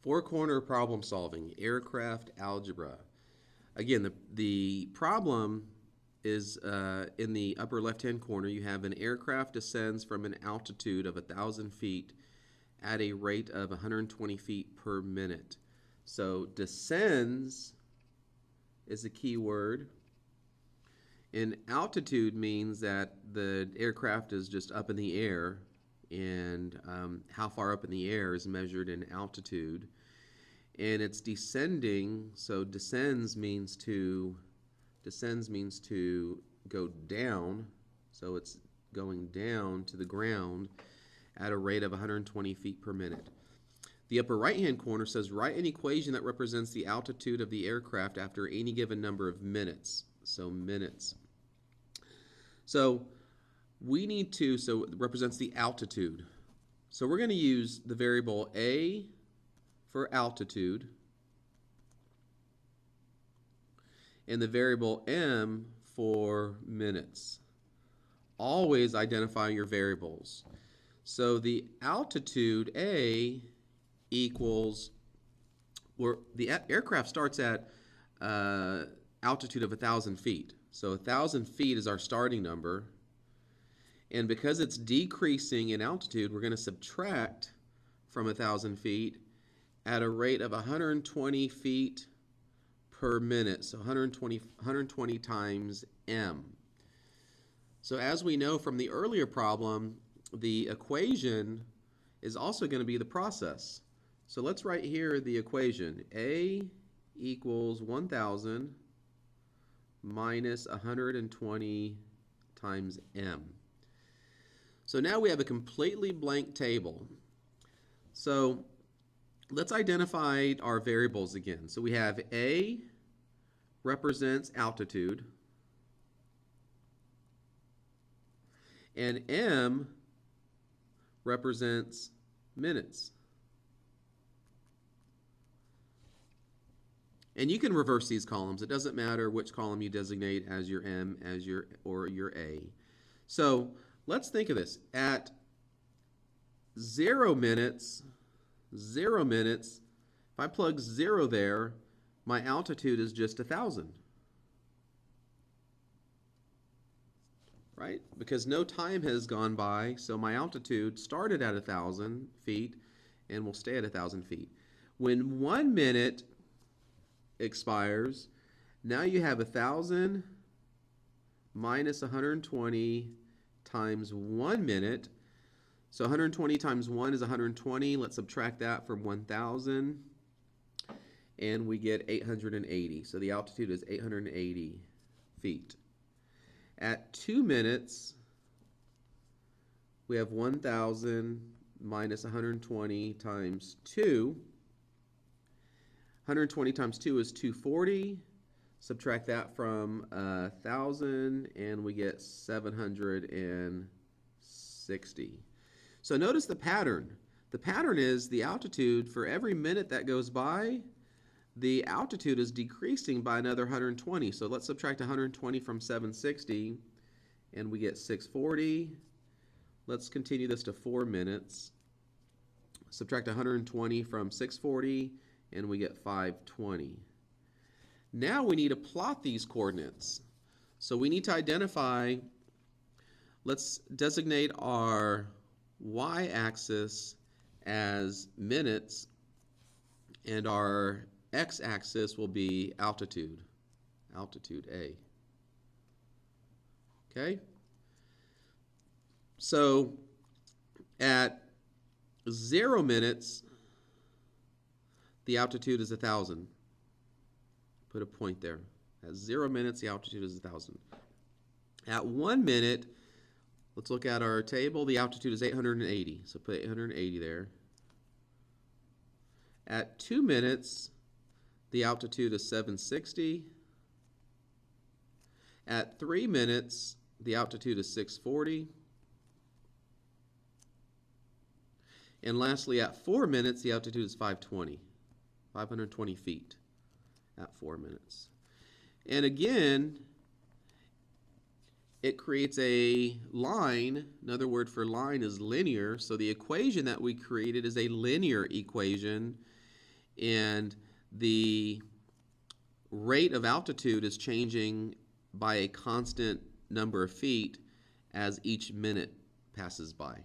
Four-corner problem solving, aircraft algebra. Again, the problem is in the upper left-hand corner. You have an aircraft descends from an altitude of 1,000 feet at a rate of 120 feet per minute. So descends is a key word. And altitude means that the aircraft is just up in the air, and how far up in the air is measured in altitude. And it's descending, so descends means to go down, so it's going down to the ground at a rate of 120 feet per minute. The upper right-hand corner says write an equation that represents the altitude of the aircraft after any given number of minutes. So minutes. So we need to, so it represents the altitude. So we're going to use the variable A for altitude and the variable M for minutes. Always identify your variables. So the altitude A equals, where the aircraft starts at altitude of 1,000 feet. So 1,000 feet is our starting number. And because it's decreasing in altitude, we're going to subtract from 1,000 feet at a rate of 120 feet per minute. So 120 times m. So as we know from the earlier problem, the equation is also going to be the process. So let's write here the equation. A equals 1,000 minus 120 times m. So now we have a completely blank table. So let's identify our variables again. So we have A represents altitude, and M represents minutes. And you can reverse these columns. It doesn't matter which column you designate as your M or your A. So let's think of this. At 0 minutes, if I plug 0 there, my altitude is just 1,000. Right? Because no time has gone by, so my altitude started at 1,000 feet and will stay at 1,000 feet. When 1 minute expires, now you have 1,000 minus 120 times 1 minute. So 120 times 1 is 120. Let's subtract that from 1,000, and we get 880. So the altitude is 880 feet. At 2 minutes, we have 1,000 minus 120 times 2. 120 times 2 is 240. Subtract that from 1,000, and we get 760. So notice the pattern. The pattern is the altitude for every minute that goes by, the altitude is decreasing by another 120. So let's subtract 120 from 760, and we get 640. Let's continue this to 4 minutes. Subtract 120 from 640, and we get 520. Now we need to plot these coordinates. So we need to identify, let's designate our y-axis as minutes, and our x-axis will be altitude, altitude A. Okay? So at 0 minutes, the altitude is 1,000. Put a point there. At 0 minutes, the altitude is 1,000. At 1 minute, let's look at our table. The altitude is 880. So put 880 there. At 2 minutes, the altitude is 760. At 3 minutes, the altitude is 640. And lastly, at 4 minutes, the altitude is 520. 520 feet at 4 minutes. And again, it creates a line. Another word for line is linear. So the equation that we created is a linear equation. and the rate of altitude is changing by a constant number of feet as each minute passes by.